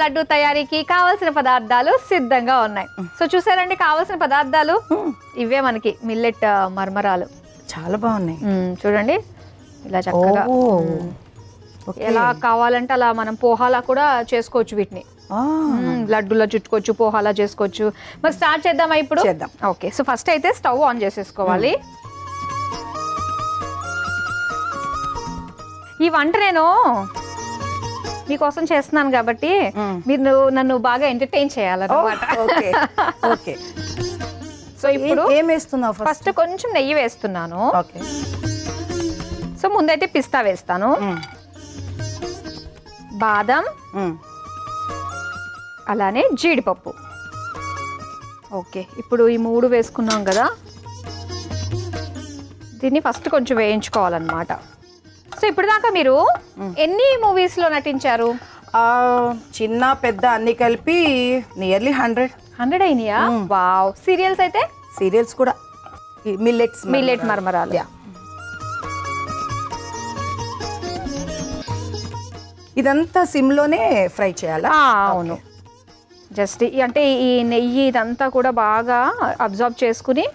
లడ్డు తయారీకి కావాల్సిన పదార్థాలు సిద్ధంగా ఉన్నాయి. సో చూసారండి, కావాల్సిన పదార్థాలు ఇవే మనకి మిల్లెట్ మర్మరాలు. చాలా బాగున్నాయి చూడండి, ఇలా చక్కగా ఎలా కావాలంటే అలా మనం పోహాలా కూడా చేసుకోవచ్చు. వీటిని లడ్డూలో చుట్టుకోవచ్చు, పోహాలా చేసుకోవచ్చు. మరి స్టార్ట్ చేద్దామా ఇప్పుడు? చేద్దాం. ఓకే, సో ఫస్ట్ అయితే స్టవ్ ఆన్ చేసేసుకోవాలి. ఈ వంట నేను మీకోసం చేస్తున్నాను కాబట్టి మీరు నన్ను బాగా ఎంటర్టైన్ చేయాలన్నమాట. సో ఇప్పుడు ఏం వేస్తున్నావు? ఫస్ట్ కొంచెం నెయ్యి వేస్తున్నాను. సో ముందైతే పిస్తా వేస్తాను, బాదం, అలానే జీడిపప్పు. ఓకే, ఇప్పుడు ఈ 3 వేసుకున్నాం కదా, దీన్ని ఫస్ట్ కొంచెం వేయించుకోవాలన్నమాట. సో ఇప్పుడు దాకా మీరు ఎన్ని మూవీస్ లో నటించారు? చిన్న పెద్ద అన్ని కలిపి నియర్లీ 100 అయినాయా? వావ్. సీరియల్స్ అయితే? సీరియల్స్ కూడా మిల్లెట్ మర్మరాలు. ఇదంతా సిమ్ లోనే ఫ్రై చేయాలా? అవును, జస్ట్ అంటే ఈ నెయ్యి ఇదంతా కూడా బాగా అబ్జర్వ్ చేసుకుని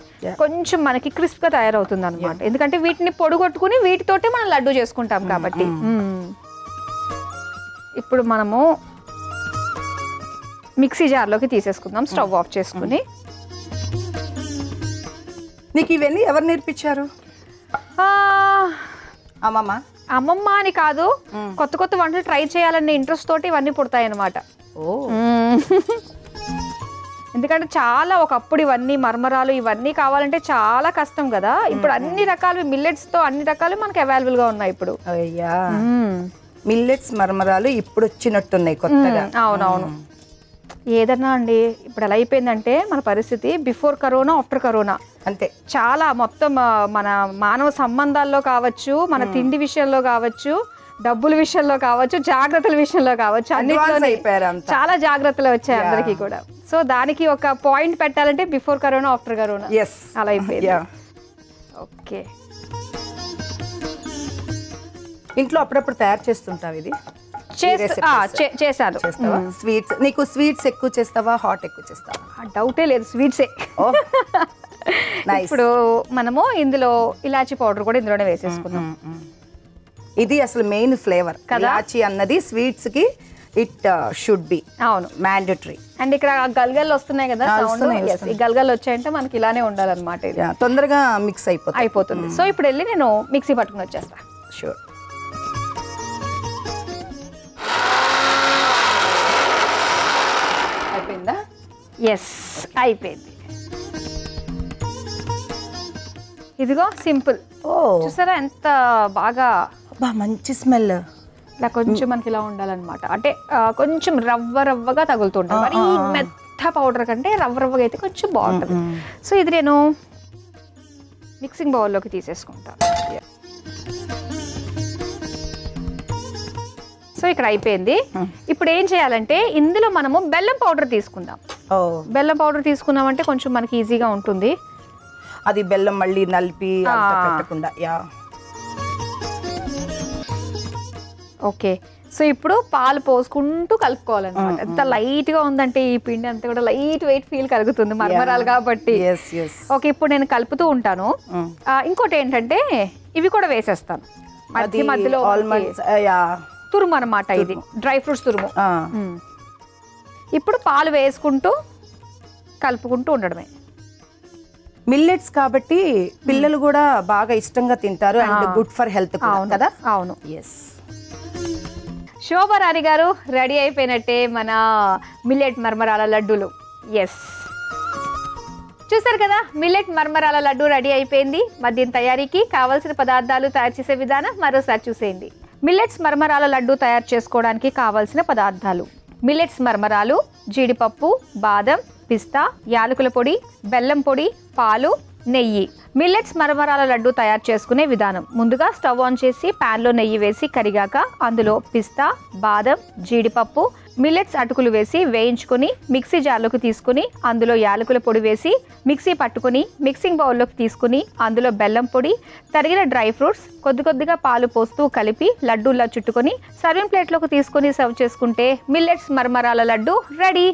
కొంచెం మనకి క్రిస్ప్ గా తయారవుతుంది అనమాట. ఎందుకంటే వీటిని పొడిగొట్టుకుని వీటితోటే మనం లడ్డు చేసుకుంటాం కాబట్టి. ఇప్పుడు మనము మిక్సీ జార్లోకి తీసేసుకుందాం, స్టవ్ ఆఫ్ చేసుకుని. నీకు ఇవన్నీ ఎవరు నేర్పించారు? అమ్మమ్మ అని కాదు, కొత్త కొత్త వంటలు ట్రై చేయాలనే ఇంట్రెస్ట్ తోటి ఇవన్నీ పుడతాయి అన్నమాట. ఎందుకంటే చాలా ఒకప్పుడు ఇవన్నీ మర్మరాలు ఇవన్నీ కావాలంటే చాలా కష్టం కదా. ఇప్పుడు అన్ని రకాలు మిల్లెట్స్ తో అన్ని రకాలు మనకి అవైలబుల్ గా ఉన్నాయి ఇప్పుడు. మిల్లెట్స్ మర్మరాలు ఇప్పుడు వచ్చినట్టున్నాయి కొత్తగా. అవునవును. ఏదన్నా అండి, ఇప్పుడు ఎలా అయిపోయిందంటే మన పరిస్థితి బిఫోర్ కరోనా ఆఫ్టర్ కరోనా అంతే. చాలా మొత్తం మన మానవ సంబంధాల్లో కావచ్చు, మన తిండి విషయంలో కావచ్చు, డబ్బుల విషయంలో కావచ్చు, జాగ్రత్తల విషయంలో కావచ్చు, అన్నిటిలో చాలా జాగ్రత్తలు వచ్చాయి అందరికీ కూడా. సో దానికి ఒక పాయింట్ పెట్టాలంటే బిఫోర్ కరోనా ఆఫ్టర్ కరోనా అలా అయిపోయింది. ఓకే, ఇంట్లో అప్పుడప్పుడు తయారు చేస్తుంటావు ఇది? చేశాను. స్వీట్స్, నీకు స్వీట్స్ ఎక్కువ చేస్తావా హాట్ ఎక్కువ చేస్తావా? డౌటే లేదు, స్వీట్సే. ఇప్పుడు మనము ఇందులో ఇలాచీ పౌడర్ కూడా ఇందులోనే వేసేసుకుందాం. ఇది అసలు మెయిన్ ఫ్లేవర్ ఇలాచీ అన్నది స్వీట్స్ కి. It should be. అవును, మ్యాండేటరీ. అండ్ ఇక్కడ గల్గల్ వస్తున్నాయి కదా, ఈ గల్గల్ వచ్చాయంటే మనకి ఇలానే ఉండాలన్నమాట. తొందరగా మిక్స్ అయిపోతుంది. సో ఇప్పుడు వెళ్ళి నేను మిక్సీ పట్టుకుని వచ్చేస్తా. షూర్. అయిపోయిందా? ఎస్, అయిపోయింది. ఇదిగో సింపుల్. చూసారా ఎంత బాగా మంచి స్మెల్. ఇలా కొంచెం మనకి ఇలా ఉండాలన్నమాట. అంటే కొంచెం రవ్వగా తగులుతుంటాం. మరి మెత్త పౌడర్ కంటే రవ్వగా అయితే కొంచెం బాగుంటుంది. సో ఇది నేను మిక్సింగ్ బౌల్లోకి తీసేసుకుంటాను. సో ఇక్కడ అయిపోయింది. ఇప్పుడు ఏం చేయాలంటే ఇందులో మనము బెల్లం పౌడర్ తీసుకుందాం. బెల్లం పౌడర్ తీసుకున్నామంటే కొంచెం మనకి ఈజీగా ఉంటుంది. అది బెల్లం మళ్ళీ నలిపి పెట్టకుండా. ఓకే, సో ఇప్పుడు పాలు పోసుకుంటూ కలుపుకోవాలన్నమాట. ఎంత లైట్ గా ఉందంటే ఈ పిండి అంతా కూడా లైట్ వెయిట్ ఫీల్ కలుగుతుంది మర్మరాలు కాబట్టి. ఓకే, ఇప్పుడు నేను కలుపుతూ ఉంటాను. ఇంకోటి ఏంటంటే ఇవి కూడా వేసేస్తాను మధ్యలో. తురుము అనమాట, ఇది డ్రై ఫ్రూట్స్ తురుము. ఇప్పుడు పాలు వేసుకుంటూ కలుపుకుంటూ ఉండడమే. మిల్లెట్స్ కాబట్టి పిల్లలు కూడా బాగా ఇష్టంగా తింటారు అండ్ గుడ్ ఫర్ హెల్త్ కదా. అవును. శోభారాణి గారు, రెడీ అయిపోయినట్టే మన మిల్లెట్ మర్మరాల లడ్డూలు. ఎస్, చూసారు కదా, మిల్లెట్ మర్మరాల లడ్డు రెడీ అయిపోయింది. మద్యం తయారీకి కావాల్సిన పదార్థాలు, తయారు చేసే విధానం మరోసారి చూసేయండి. మిల్లెట్స్ మర్మరాల లడ్డు తయారు చేసుకోవడానికి కావాల్సిన పదార్థాలు: మిల్లెట్స్ మర్మరాలు, జీడిపప్పు, బాదం, పిస్తా, యాలకుల పొడి, బెల్లం పొడి, పాలు, నెయ్యి. మిల్లెట్స్ మరమరాల లడ్డు తయారు చేసుకునే విధానం. ముందుగా స్టవ్ ఆన్ చేసి ప్యాన్లో నెయ్యి వేసి కరిగాక అందులో పిస్తా, బాదం, జీడిపప్పు, మిల్లెట్స్ అటుకులు వేసి వేయించుకొని మిక్సీ జార్లోకి తీసుకుని అందులో యాలకుల పొడి వేసి మిక్సీ పట్టుకుని మిక్సింగ్ బౌల్లోకి తీసుకుని అందులో బెల్లం పొడి, తరిగిన డ్రై ఫ్రూట్స్, కొద్దిగా పాలు పోస్తూ కలిపి లడ్డూలా చుట్టుకొని సర్వింగ్ ప్లేట్లోకి తీసుకుని సర్వ్ చేసుకుంటే మిల్లెట్స్ మరమరాల లడ్డు రెడీ.